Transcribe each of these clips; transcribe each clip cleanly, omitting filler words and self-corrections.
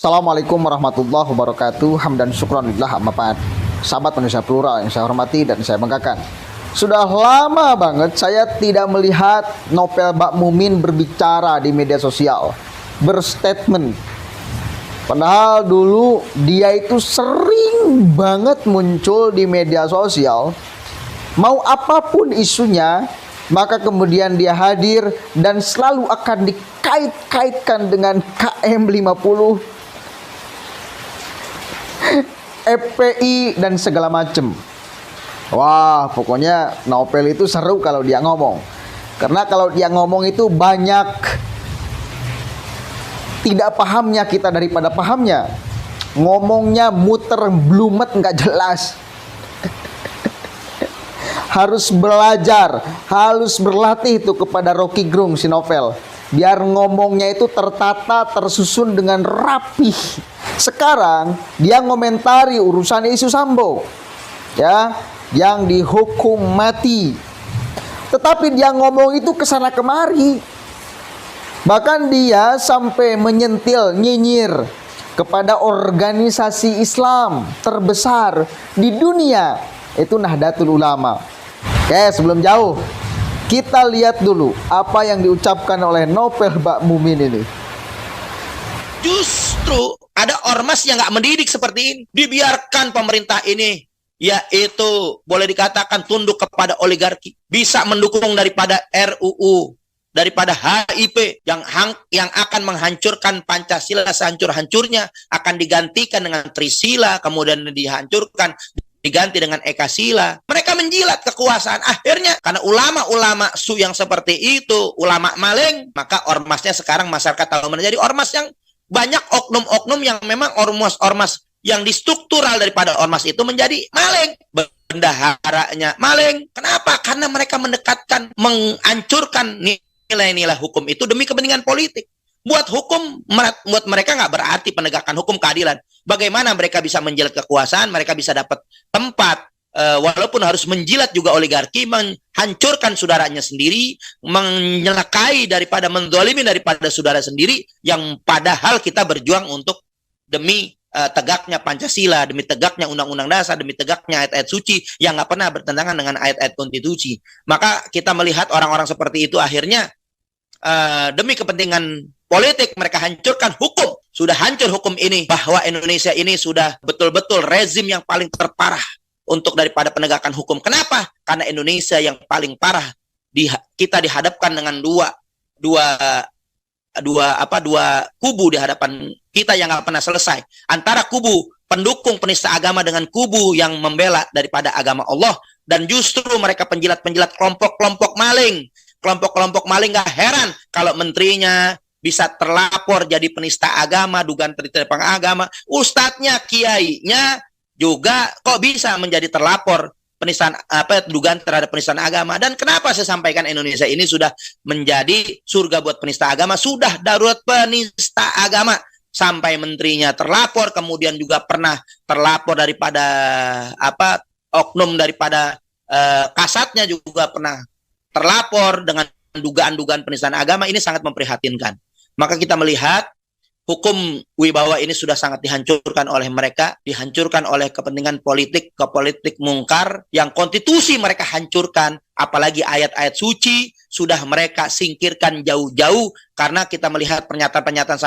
Assalamualaikum warahmatullahi wabarakatuh. Hamdan syukranillah amma ba'd. Sahabat Indonesia Plural yang saya hormati dan saya banggakan. Sudah lama banget saya tidak melihat Novel Bakmumin berbicara di media sosial, berstatement. Padahal dulu dia itu sering banget muncul di media sosial. Mau apapun isunya, maka kemudian dia hadir dan selalu akan dikait-kaitkan dengan KM 50, FPI dan segala macem. Wah, pokoknya Novel itu seru kalau dia ngomong. Karena kalau dia ngomong itu banyak tidak pahamnya kita daripada pahamnya. Ngomongnya muter blumet nggak jelas. Harus belajar, harus berlatih itu kepada Rocky Gerung si Novel. Biar ngomongnya itu tertata, tersusun dengan rapih. Sekarang dia ngomentari urusan isu Sambo, ya, yang dihukum mati. Tetapi dia ngomong itu kesana kemari. Bahkan dia sampai menyentil, nyinyir kepada organisasi Islam terbesar di dunia, itu Nahdlatul Ulama. Oke, sebelum jauh, kita lihat dulu apa yang diucapkan oleh Novel Bakmumin ini. Justru ada ormas yang nggak mendidik seperti ini. Dibiarkan pemerintah ini, yaitu boleh dikatakan tunduk kepada oligarki. Bisa mendukung daripada RUU, daripada HIP yang akan menghancurkan Pancasila sehancur-hancurnya, akan digantikan dengan Trisila, kemudian dihancurkan, diganti dengan Ekasila. Mereka menjilat kekuasaan. Akhirnya karena ulama-ulama su yang seperti itu, ulama maling, maka ormasnya sekarang masyarakat tahu menjadi ormas yang banyak oknum-oknum yang memang ormas-ormas yang distruktural daripada ormas itu menjadi maling. Bendaharanya maling. Kenapa? Karena mereka mendekatkan, menghancurkan nilai-nilai hukum itu demi kepentingan politik. Buat hukum, buat mereka nggak berarti penegakan hukum keadilan. Bagaimana mereka bisa menjilat kekuasaan, mereka bisa dapat tempat, walaupun harus menjilat juga oligarki, menghancurkan saudaranya sendiri, menyelakai daripada menzalimi daripada saudara sendiri, yang padahal kita berjuang untuk demi tegaknya Pancasila, demi tegaknya Undang-Undang Dasar, demi tegaknya ayat-ayat suci yang nggak pernah bertentangan dengan ayat-ayat konstitusi. Maka kita melihat orang-orang seperti itu akhirnya demi kepentingan politik mereka hancurkan hukum. Sudah hancur hukum ini, bahwa Indonesia ini sudah betul-betul rezim yang paling terparah untuk daripada penegakan hukum. Kenapa? Karena Indonesia yang paling parah, kita dihadapkan dengan dua kubu di hadapan kita yang nggak pernah selesai. Antara kubu pendukung penista agama dengan kubu yang membela daripada agama Allah. Dan justru mereka penjilat-penjilat kelompok-kelompok maling. Kelompok-kelompok maling nggak heran kalau menterinya bisa terlapor jadi penista agama, dugaan penodaan agama. Ustadznya, kiainya juga kok bisa menjadi terlapor penistaan dugaan terhadap penistaan agama. Dan kenapa saya sampaikan Indonesia ini sudah menjadi surga buat penista agama, sudah darurat penista agama, sampai menterinya terlapor, kemudian juga pernah terlapor daripada oknum daripada kasatnya juga pernah terlapor dengan dugaan-dugaan penistaan agama. Ini sangat memprihatinkan. Maka kita melihat hukum wibawa ini sudah sangat dihancurkan oleh mereka, dihancurkan oleh kepentingan politik, kepolitik mungkar, yang konstitusi mereka hancurkan, apalagi ayat-ayat suci sudah mereka singkirkan jauh-jauh. Karena kita melihat pernyataan-pernyataan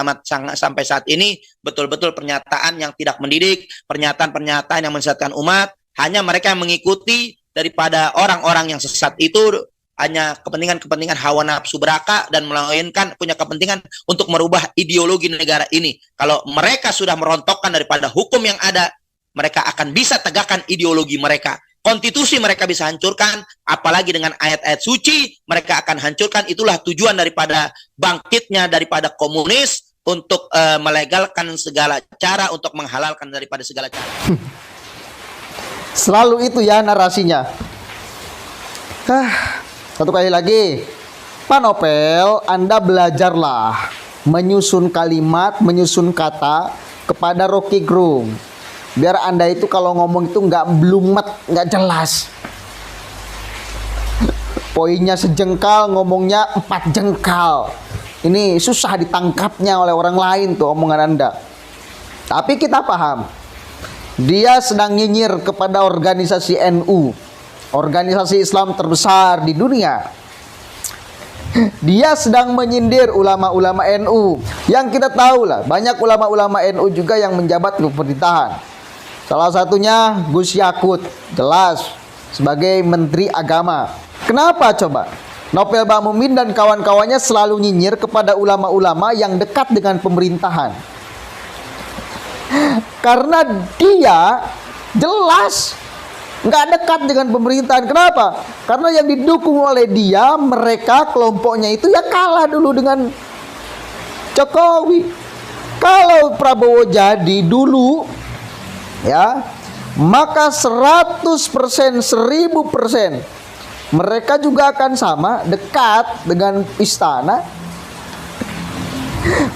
sampai saat ini betul-betul pernyataan yang tidak mendidik, pernyataan-pernyataan yang menyesatkan umat. Hanya mereka yang mengikuti daripada orang-orang yang sesat itu hanya kepentingan-kepentingan hawa nafsu belaka, dan melainkan punya kepentingan untuk merubah ideologi negara ini. Kalau mereka sudah merontokkan daripada hukum yang ada, mereka akan bisa tegakkan ideologi mereka. Konstitusi mereka bisa hancurkan, apalagi dengan ayat-ayat suci mereka akan hancurkan. Itulah tujuan daripada bangkitnya daripada komunis, untuk melegalkan segala cara, untuk menghalalkan daripada segala cara. Selalu itu ya narasinya. Satu kali lagi, Pak Novel, Anda belajarlah menyusun kalimat, menyusun kata kepada Rocky Gerung. Biar Anda itu kalau ngomong itu nggak blumet, nggak jelas. Poinnya sejengkal, ngomongnya 4 jengkal. Ini susah ditangkapnya oleh orang lain tuh omongan Anda. Tapi kita paham, dia sedang nyinyir kepada organisasi NU, organisasi Islam terbesar di dunia. Dia sedang menyindir ulama-ulama NU. Yang kita tahu lah, banyak ulama-ulama NU juga yang menjabat di pemerintahan. Salah satunya Gus Yakut, jelas sebagai Menteri Agama. Kenapa coba? Novel Bakmumin dan kawan-kawannya selalu nyinyir kepada ulama-ulama yang dekat dengan pemerintahan. Karena dia jelas nggak dekat dengan pemerintahan. Kenapa? Karena yang didukung oleh dia, mereka kelompoknya itu ya kalah dulu dengan Jokowi. Kalau Prabowo jadi dulu, ya, maka 100%, 1000% mereka juga akan sama dekat dengan istana.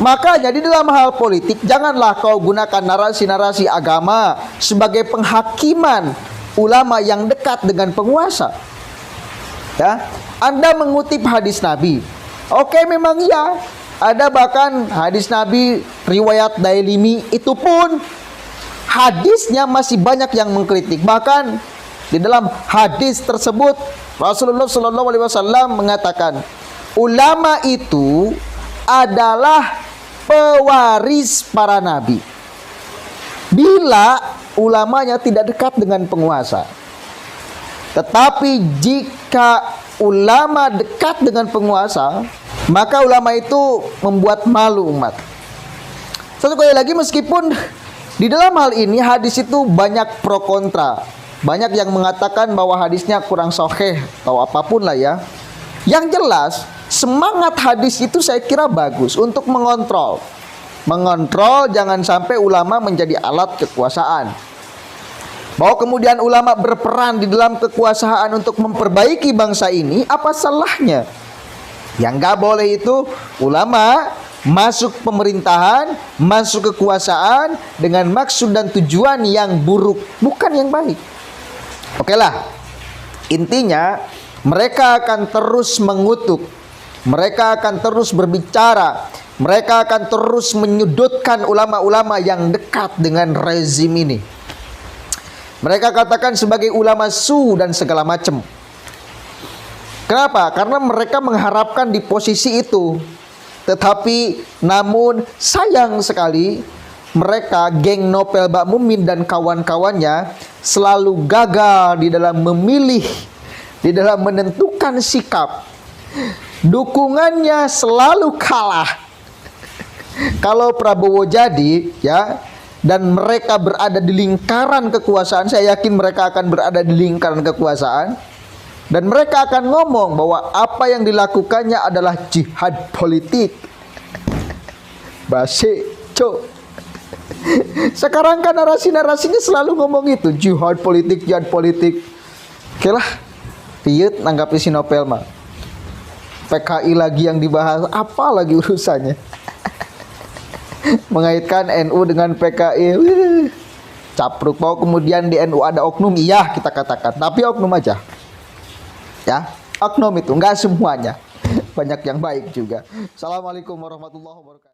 Makanya di dalam hal politik janganlah kau gunakan narasi-narasi agama sebagai penghakiman ulama yang dekat dengan penguasa. Ya, Anda mengutip hadis Nabi. Oke, memang iya. Ada bahkan hadis Nabi riwayat Dailimi, itu pun hadisnya masih banyak yang mengkritik. Bahkan di dalam hadis tersebut Rasulullah SAW mengatakan, ulama itu adalah pewaris para nabi. Bila ulamanya tidak dekat dengan penguasa. Tetapi jika ulama dekat dengan penguasa, maka ulama itu membuat malu umat. Satu kali lagi, meskipun di dalam hal ini hadis itu banyak pro kontra. Banyak yang mengatakan bahwa hadisnya kurang sahih atau apapun lah ya. Yang jelas, semangat hadis itu saya kira bagus untuk mengontrol. Mengontrol jangan sampai ulama menjadi alat kekuasaan. Bahwa kemudian ulama berperan di dalam kekuasaan untuk memperbaiki bangsa ini, apa salahnya? Yang nggak boleh itu ulama masuk pemerintahan, masuk kekuasaan dengan maksud dan tujuan yang buruk, bukan yang baik. Oke lah, intinya mereka akan terus mengutuk, mereka akan terus berbicara, mereka akan terus menyudutkan ulama-ulama yang dekat dengan rezim ini. Mereka katakan sebagai ulama su dan segala macam. Kenapa? Karena mereka mengharapkan di posisi itu. Tetapi namun sayang sekali, mereka geng Novel Bakmumin dan kawan-kawannya selalu gagal di dalam memilih, di dalam menentukan sikap. Dukungannya selalu kalah. Kalau Prabowo jadi, ya, dan mereka berada di lingkaran kekuasaan, saya yakin mereka akan berada di lingkaran kekuasaan, dan mereka akan ngomong bahwa apa yang dilakukannya adalah jihad politik. Basi, cok. Sekarang kan narasi-narasinya selalu ngomong itu, jihad politik, jihad politik. Oke lah, riut nanggapi si Novel mah. PKI lagi yang dibahas, apa lagi urusannya? Mengaitkan NU dengan PKI, capruk. Bahwa kemudian di NU ada oknum, iya kita katakan, tapi oknum aja, ya, oknum itu nggak semuanya, banyak yang baik juga. Assalamualaikum warahmatullahi wabarakatuh.